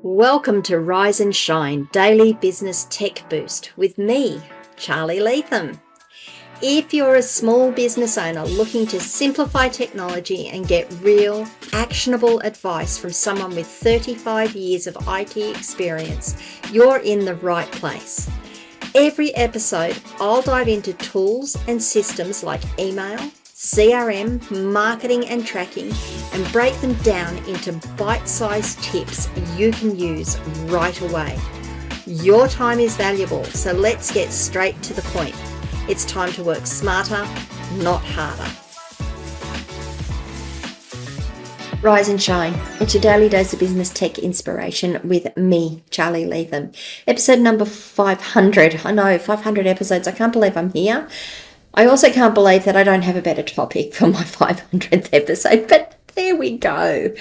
Welcome to Rise and Shine Daily Business Tech Boost with me, Charly Leetham. If you're a small business owner looking to simplify technology and get real, actionable advice from someone with 35 years of IT experience, you're in the right place. Every episode, I'll dive into tools and systems like email, CRM, marketing and tracking, and break them down into bite-sized tips you can use right away. Your time is valuable, so let's get straight to the point. It's time to work smarter, not harder. Rise and Shine. It's your daily dose of business tech inspiration with me, Charly Leetham. Episode number 500. I know, 500 episodes. I can't believe I'm here. I also can't believe that I don't have a better topic for my 500th episode, but there we go.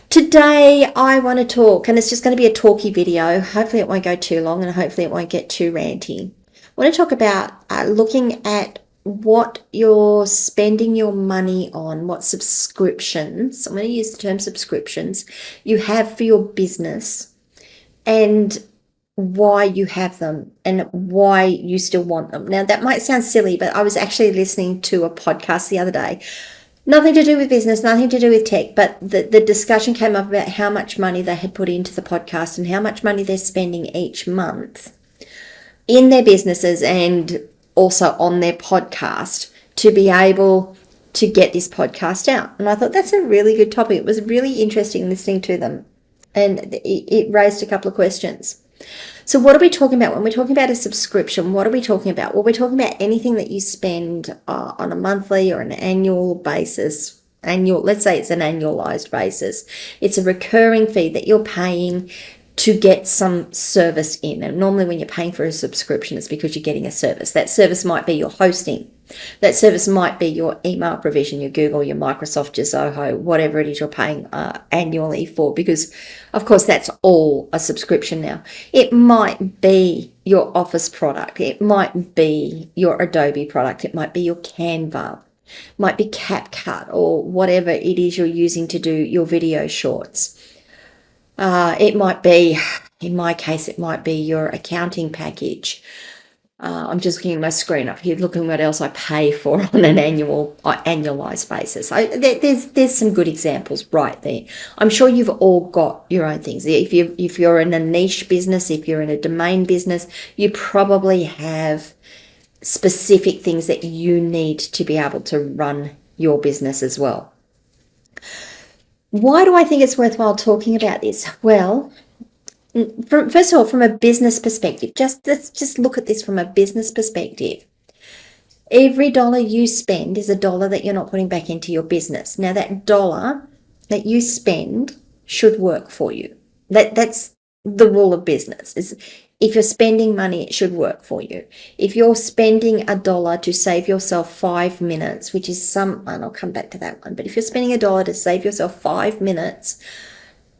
Today I want to talk, and it's just going to be a talky video. Hopefully it won't go too long and hopefully it won't get too ranty. I want to talk about looking at what you're spending your money on, what subscriptions, I'm going to use the term subscriptions, you have for your business, and why you have them and why you still want them. Now, that might sound silly, but I was actually listening to a podcast the other day. Nothing to do with business, nothing to do with tech, but the discussion came up about how much money they had put into the podcast and how much money they're spending each month in their businesses and also on their podcast to be able to get this podcast out. And I thought that's a really good topic. It was really interesting listening to them, and it raised a couple of questions. So what are we talking about when we're talking about a subscription? What are we talking about? Well, we're talking about anything that you spend on a monthly or an annual basis. Let's say it's an annualized basis. It's a recurring fee that you're paying to get some service in. And normally when you're paying for a subscription, it's because you're getting a service. That service might be your hosting. That service might be your email provision, your Google, your Microsoft, your Zoho, whatever it is you're paying annually for, because of course that's all a subscription now. It might be your Office product. It might be your Adobe product. It might be your Canva. It might be CapCut or whatever it is you're using to do your video shorts. It might be, in my case, it might be your accounting package. I'm just looking at my screen up here, looking what else I pay for on an annualized basis. There's some good examples right there. I'm sure you've all got your own things. If you're in a niche business, if you're in a domain business, you probably have specific things that you need to be able to run your business as well. Why do I think it's worthwhile talking about this? Well, first of all, from a business perspective, let's just look at this from a business perspective. Every dollar you spend is a dollar that you're not putting back into your business. Now, that dollar that you spend should work for you. That's the rule of business. If you're spending money, it should work for you. If you're spending $1 to save yourself 5 minutes, which is and I'll come back to that one, but if you're spending $1 to save yourself 5 minutes,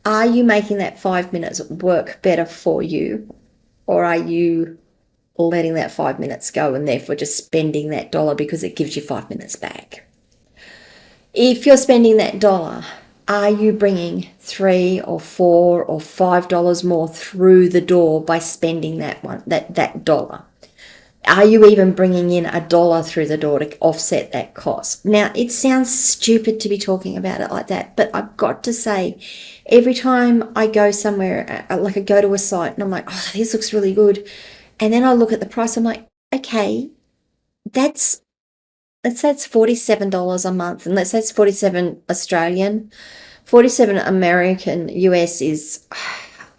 are you making that 5 minutes work better for you? Or are you letting that 5 minutes go and therefore just spending that dollar because it gives you 5 minutes back? If you're spending that dollar, are you bringing $3 or $4 or $5 more through the door by spending that dollar? Are you even bringing in $1 through the door to offset that cost? Now, it sounds stupid to be talking about it like that, but I've got to say, every time I go somewhere, like I go to a site and I'm like, oh, this looks really good. And then I look at the price, I'm like, okay, let's say it's $47 a month, and let's say it's 47 Australian, 47 American, US is,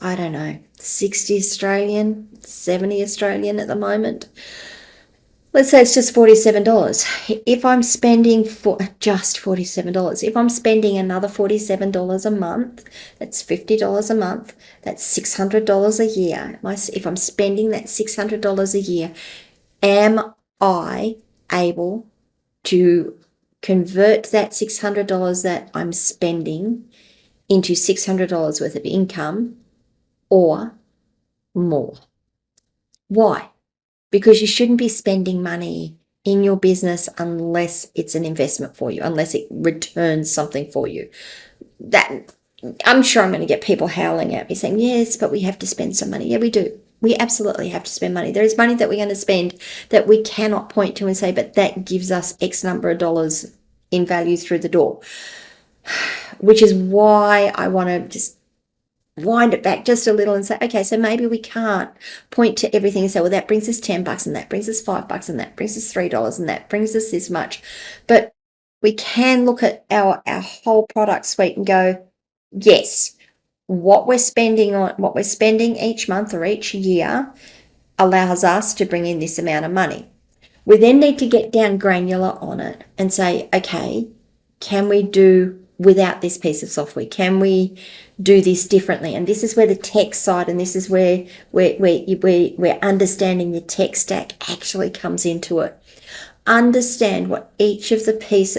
I don't know, 60 Australian, 70 Australian at the moment. Let's say it's just $47. If I'm spending for just $47, if I'm spending another $47 a month, that's $50 a month, that's $600 a year. If I'm spending that $600 a year, am I able to convert that $600 that I'm spending into $600 worth of income or more? Why? Because you shouldn't be spending money in your business unless it's an investment for you, unless it returns something for you. That I'm sure I'm going to get people howling at me saying, yes, but we have to spend some money. Yeah, we do. We absolutely have to spend money. There is money that we're going to spend that we cannot point to and say, but that gives us X number of dollars in value through the door, which is why I want to just wind it back just a little and say, okay, so maybe we can't point to everything and say, well, that brings us $10 and that brings us $5 and that brings us $3 and that brings us this much. But we can look at our whole product suite and go, yes, what we're spending each month or each year allows us to bring in this amount of money. We then need to get down granular on it and say, okay, can we do without this piece of software? Can we do this differently? And this is where the tech side, and this is where understanding the tech stack actually comes into it. Understand what each of the things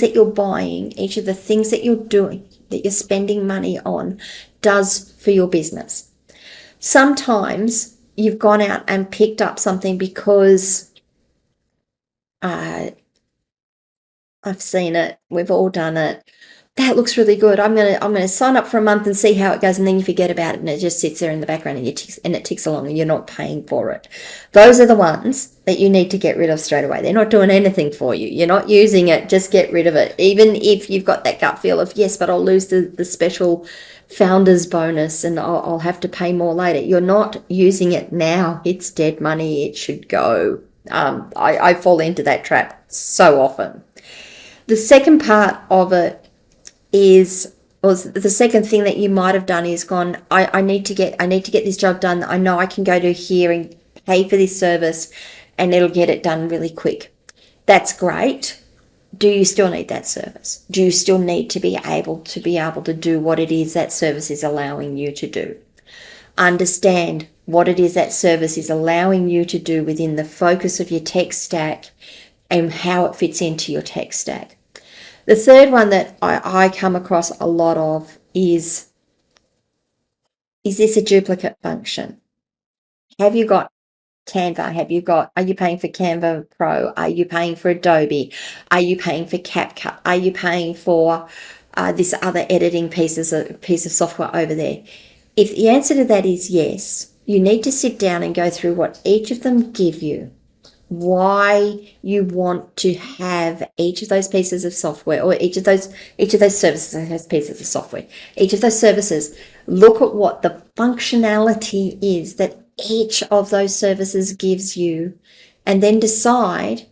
that you're buying, each of the things that you're doing, that you're spending money on, does for your business. Sometimes you've gone out and picked up something because I've seen it, we've all done it. That looks really good. I'm gonna sign up for a month and see how it goes, and then you forget about it and it just sits there in the background and it ticks along and you're not paying for it. Those are the ones that you need to get rid of straight away. They're not doing anything for you. You're not using it. Just get rid of it. Even if you've got that gut feel of, yes, but I'll lose the special founder's bonus and I'll have to pay more later. You're not using it now. It's dead money. It should go. I fall into that trap so often. The second part of it is, or the second thing that you might have done is gone, I need to get this job done. I know I can go to here and pay for this service and it'll get it done really quick. That's great. Do you still need that service? Do you still need to be able to do what it is that service is allowing you to do? Understand what it is that service is allowing you to do within the focus of your tech stack and how it fits into your tech stack. The third one that I come across a lot of is this a duplicate function? Have you got Canva? Are you paying for Canva Pro? Are you paying for Adobe? Are you paying for CapCut? Are you paying for this other editing piece of software over there? If the answer to that is yes, you need to sit down and go through what each of them give you, why you want to have each of those pieces of software, or each of those services has pieces of software. Each of those services, look at what the functionality is that each of those services gives you, and then decide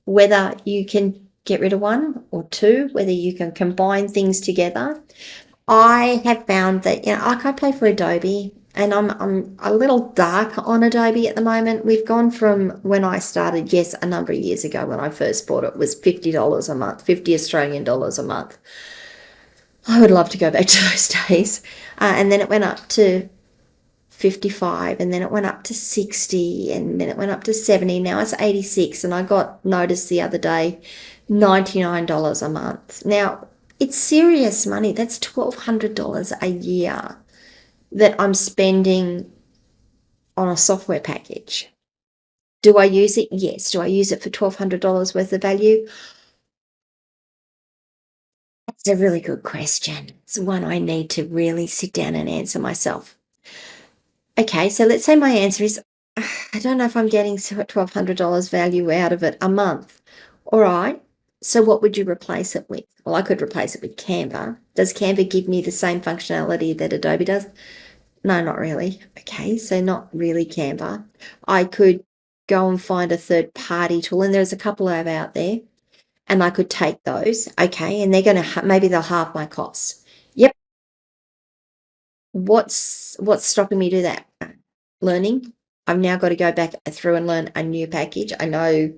whether you can get rid of one or two, whether you can combine things together. I have found that, I can't pay for Adobe, and I'm a little dark on Adobe at the moment. We've gone from when I started, yes, a number of years ago when I first bought it, was $50 a month, 50 Australian dollars a month. I would love to go back to those days. And then it went up to 55, and then it went up to 60, and then it went up to 70. Now it's 86, and I got notice the other day, $99 a month. Now, it's serious money. That's $1,200 a year that I'm spending on a software package. Do I use it? Yes. Do I use it for $1,200 worth of value? That's a really good question. It's one I need to really sit down and answer myself. Okay, so let's say my answer is, I don't know if I'm getting $1,200 value out of it a month. All right, so what would you replace it with? Well, I could replace it with Canva. Does Canva give me the same functionality that Adobe does? No, not really. Okay, so not really Canva. I could go and find a third-party tool, and there's a couple of out there, and I could take those, okay, and they're going to, maybe they'll halve my costs. Yep. What's stopping me do that? Learning. I've now got to go back through and learn a new package. I know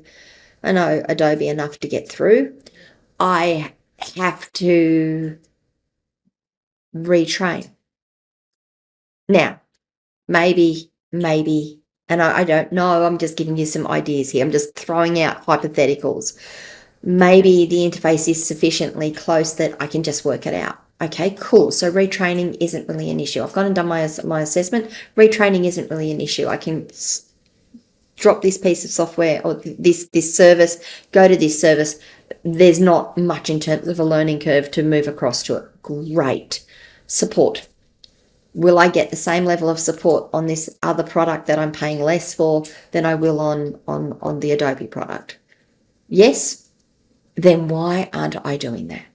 Adobe enough to get through. I have to retrain. Now, maybe, and I don't know, I'm just giving you some ideas here. I'm just throwing out hypotheticals. Maybe the interface is sufficiently close that I can just work it out. Okay, cool. So retraining isn't really an issue. I've gone and done my assessment. Retraining isn't really an issue. I can drop this piece of software or this service, go to this service. There's not much in terms of a learning curve to move across to it. Great. Support. Will I get the same level of support on this other product that I'm paying less for than I will on the Adobe product? Yes. Then why aren't I doing that?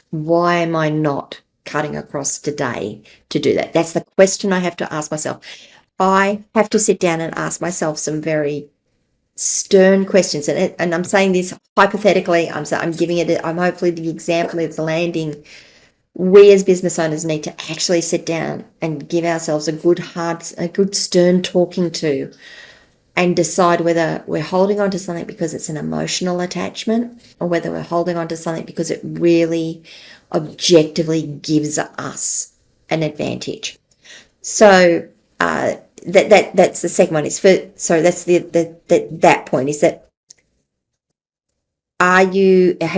Why am I not cutting across today to do that? That's the question I have to ask myself. I have to sit down and ask myself some very stern questions. And I'm saying this hypothetically. I'm giving it, I'm hopefully the example of the landing. We as business owners need to actually sit down and give ourselves a good stern talking to, and decide whether we're holding on to something because it's an emotional attachment, or whether we're holding on to something because it really objectively gives us an advantage. So that's the second one. That's that point, is that have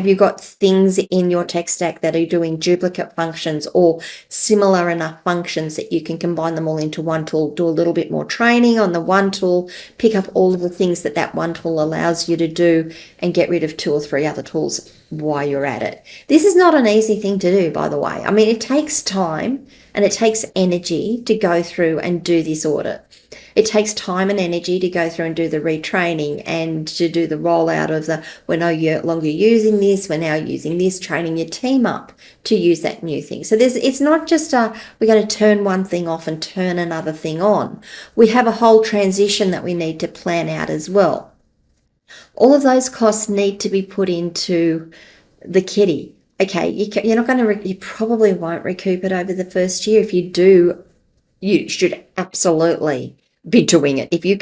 you got things in your tech stack that are doing duplicate functions or similar enough functions that you can combine them all into one tool, do a little bit more training on the one tool, pick up all of the things that one tool allows you to do, and get rid of 2 or 3 other tools while you're at it. This is not an easy thing to do, by the way. I mean, it takes time and it takes energy to go through and do this audit. It takes time and energy to go through and do the retraining and to do the rollout of we're no longer using this, we're now using this, training your team up to use that new thing. So it's not just we're going to turn one thing off and turn another thing on. We have a whole transition that we need to plan out as well. All of those costs need to be put into the kitty. Okay, you're not going to, you probably won't recoup it over the first year. If you do, you should absolutely be doing it. If you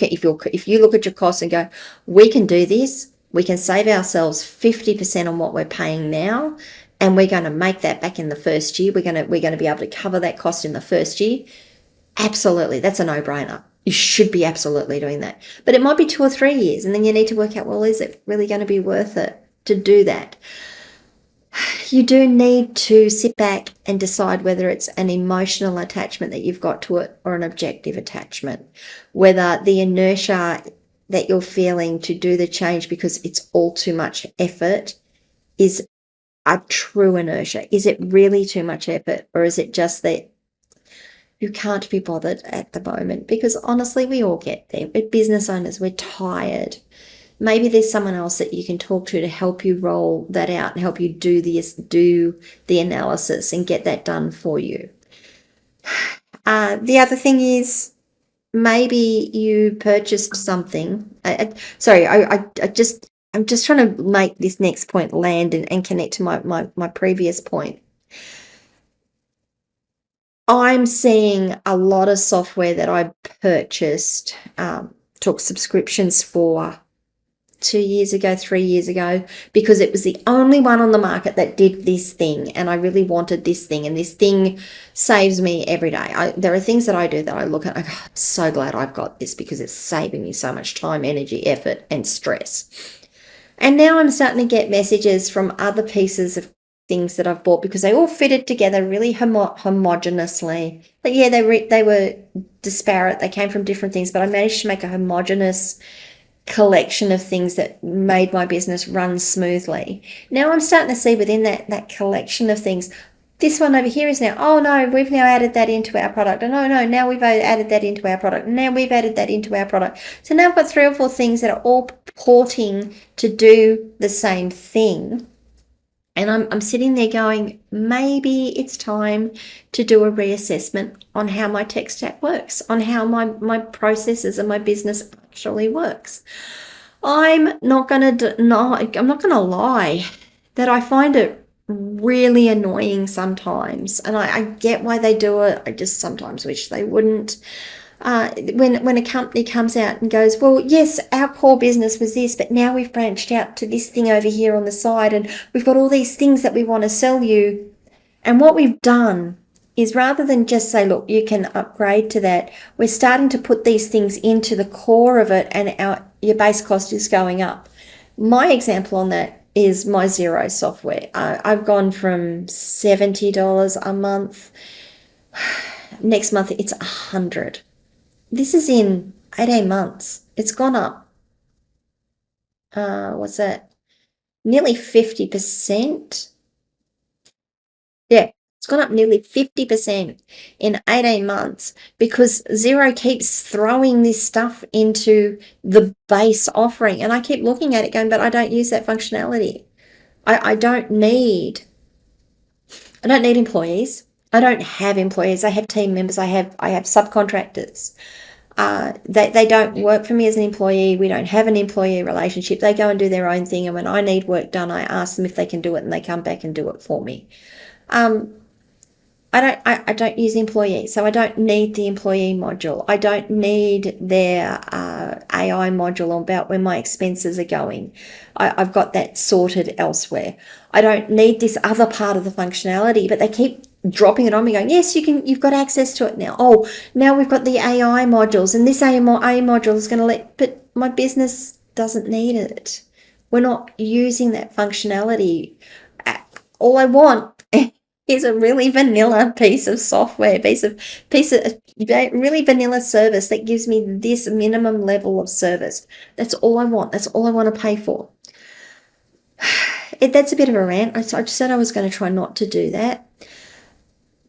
look at your costs and go, we can do this, we can save ourselves 50% on what we're paying now, and we're going to make that back in the first year. We're going to be able to cover that cost in the first year. Absolutely, that's a no-brainer. You should be absolutely doing that. But it might be 2 or 3 years, and then you need to work out, well, is it really going to be worth it to do that? You do need to sit back and decide whether it's an emotional attachment that you've got to it or an objective attachment, whether the inertia that you're feeling to do the change because it's all too much effort is a true inertia. Is it really too much effort, or is it just that you can't be bothered at the moment? Because honestly, we all get there. We're business owners, we're tired. Maybe there's someone else that you can talk to help you roll that out and help you do the analysis and get that done for you. The other thing is, maybe you purchased something. I'm just trying to make this next point land and connect to my previous point. I'm seeing a lot of software that I purchased, took subscriptions for 2 years ago, 3 years ago, because it was the only one on the market that did this thing, and I really wanted this thing, and this thing saves me every day. There are things that I do that I look at and I go, I'm so glad I've got this because it's saving me so much time, energy, effort, and stress. And now I'm starting to get messages from other pieces of things that I've bought because they all fitted together really homogeneously. But yeah, they were disparate. They came from different things, but I managed to make a homogeneous collection of things that made my business run smoothly. Now I'm starting to see within that collection of things, this one over here is now, oh no, we've now added that into our product. And oh no, now we've added that into our product. Now we've added that into our product. So now I've got 3 or 4 things that are all purporting to do the same thing. And I'm sitting there going, maybe it's time to do a reassessment on how my tech stack works, on how my processes and my business actually works. I'm not going to lie that I find it really annoying sometimes, and I get why they do it. I just sometimes wish they wouldn't. When a company comes out and goes, well, yes, our core business was this, but now we've branched out to this thing over here on the side, and we've got all these things that we want to sell you. And what we've done is, rather than just say, look, you can upgrade to that, we're starting to put these things into the core of it, and your base cost is going up. My example on that is my Xero software. I've gone from $70 a month. Next month, it's $100. This is in 18 months. It's gone up. What's that? Nearly 50%. Yeah, it's gone up nearly 50% in 18 months because Xero keeps throwing this stuff into the base offering. And I keep looking at it going, but I don't use that functionality. I don't need employees. I don't have employees. I have team members. I have subcontractors. They don't work for me as an employee. We don't have an employee relationship. They go and do their own thing. And when I need work done, I ask them if they can do it and they come back and do it for me. I don't use employees, so I don't need the employee module. I don't need their AI module about where my expenses are going. I've got that sorted elsewhere. I don't need this other part of the functionality, but they keep dropping it on me going, yes, you've got access to it now. Oh, now we've got the AI modules, and this AI module is going to but my business doesn't need it. We're not using that functionality. All I want is a really vanilla piece of software, piece of really vanilla service that gives me this minimum level of service. That's all I want. That's all I want to pay for. That's a bit of a rant. I just said I was going to try not to do that.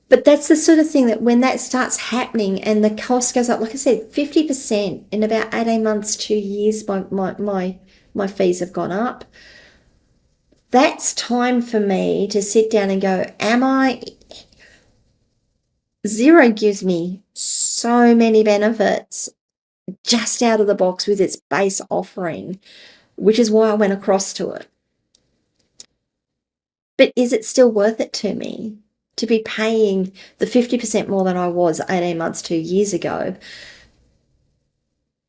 But that's the sort of thing that when that starts happening and the cost goes up, like I said, 50% in about 18 months, 2 years, my fees have gone up. That's time for me to sit down and go, Xero gives me so many benefits just out of the box with its base offering, which is why I went across to it. But is it still worth it to me to be paying the 50% more than I was 18 months, 2 years ago?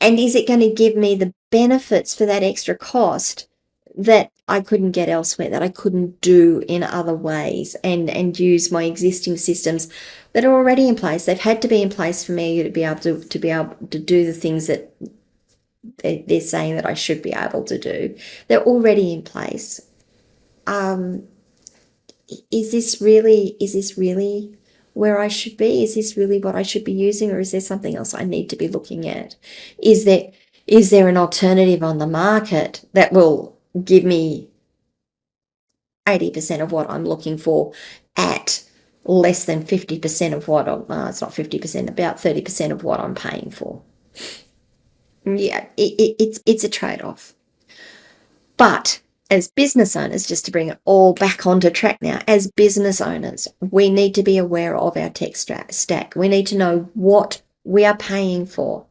And is it going to give me the benefits for that extra cost that I couldn't get elsewhere, that I couldn't do in other ways, and use my existing systems that are already in place? They've had to be in place for me to be able to do the things that they're saying that I should be able to do. They're already in place. Is this really where I should be? Is this really what I should be using, or is there something else I need to be looking at? Is there an alternative on the market that will give me 80% of what I'm looking for at less than 50% of what it's not 50%, about 30% of what I'm paying for? Yeah, it's a trade-off. But as business owners, just to bring it all back onto track now, as business owners, we need to be aware of our tech stack. We need to know what we are paying for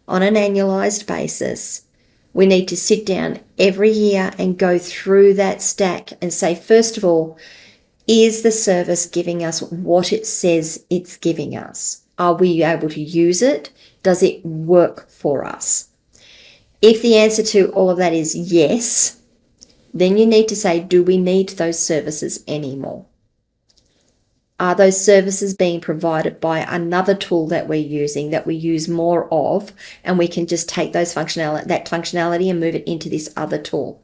on an annualized basis. We need to sit down every year and go through that stack and say, first of all, is the service giving us what it says it's giving us? Are we able to use it? Does it work for us? If the answer to all of that is yes, then you need to say, do we need those services anymore? Are those services being provided by another tool that we're using, that we use more of, and we can just take that functionality and move it into this other tool?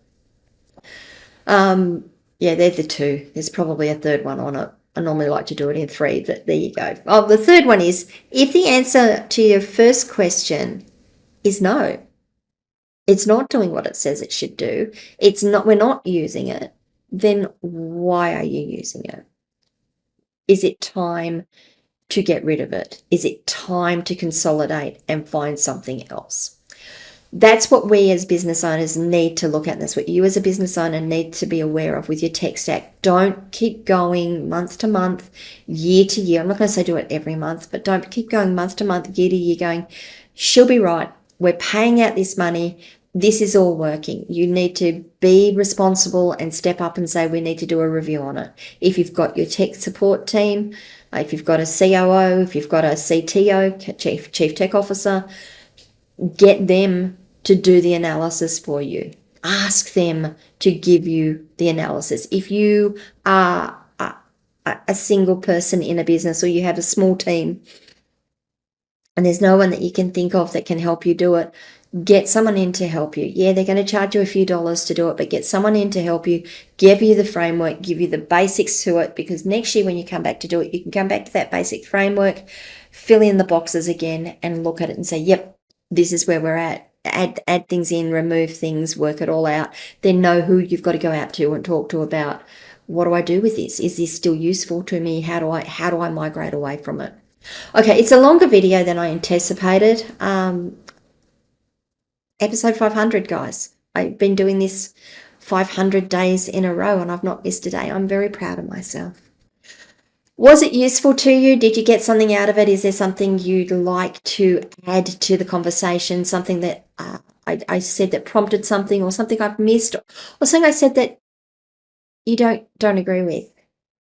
Yeah, they're the two. There's probably a third one on it. I normally like to do it in 3, but there you go. Oh, the third one is, if the answer to your first question is no, it's not doing what it says it should do, we're not using it, then why are you using it? Is it time to get rid of it? Is it time to consolidate and find something else? That's what we as business owners need to look at. That's what you as a business owner need to be aware of with your tech stack. Don't keep going month to month, year to year. I'm not going to say do it every month, but don't keep going month to month, year to year, going, she'll be right. We're paying out this money. This is all working. You need to be responsible and step up and say, we need to do a review on it. If you've got your tech support team, if you've got a COO, if you've got a CTO, Chief Tech Officer, get them to do the analysis for you. Ask them to give you the analysis. If you are a single person in a business, or you have a small team and there's no one that you can think of that can help you do it, get someone in to help you. Yeah, they're going to charge you a few dollars to do it, but get someone in to help you, give you the framework, give you the basics to it, because next year when you come back to do it, you can come back to that basic framework, fill in the boxes again and look at it and say, yep, this is where we're at. Add things in, remove things, work it all out. Then know who you've got to go out to and talk to about what do I do with this? Is this still useful to me? How do I migrate away from it? Okay, it's a longer video than I anticipated. Episode 500, guys. I've been doing this 500 days in a row and I've not missed a day. I'm very proud of myself. Was it useful to you? Did you get something out of it? Is there something you'd like to add to the conversation? Something that I said that prompted something, or something I've missed, or something I said that you don't agree with?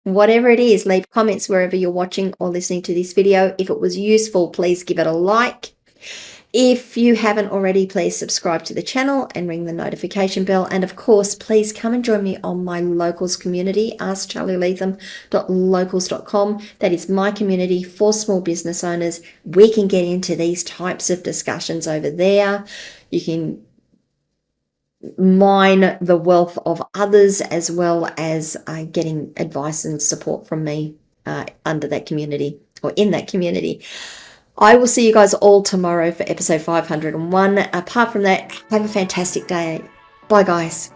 Whatever it is, leave comments wherever you're watching or listening to this video. If it was useful, please give it a like. If you haven't already, please subscribe to the channel and ring the notification bell. And of course, please come and join me on my locals community, askcharlyleetham.locals.com. That is my community for small business owners. We can get into these types of discussions over there. You can mine the wealth of others, as well as getting advice and support from me under that community, or in that community. I will see you guys all tomorrow for episode 501. Apart from that, have a fantastic day. Bye, guys.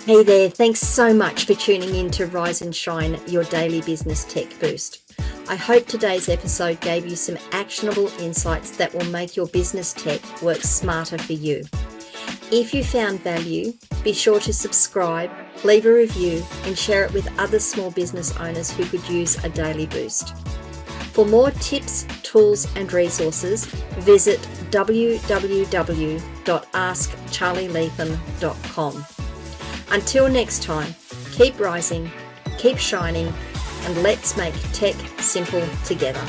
Hey there, thanks so much for tuning in to Rise and Shine, your daily business tech boost. I hope today's episode gave you some actionable insights that will make your business tech work smarter for you. If you found value, be sure to subscribe, leave a review, and share it with other small business owners who could use a daily boost. For more tips, tools, and resources, visit www.askcharlyleetham.com. Until next time, keep rising, keep shining, and let's make tech simple together.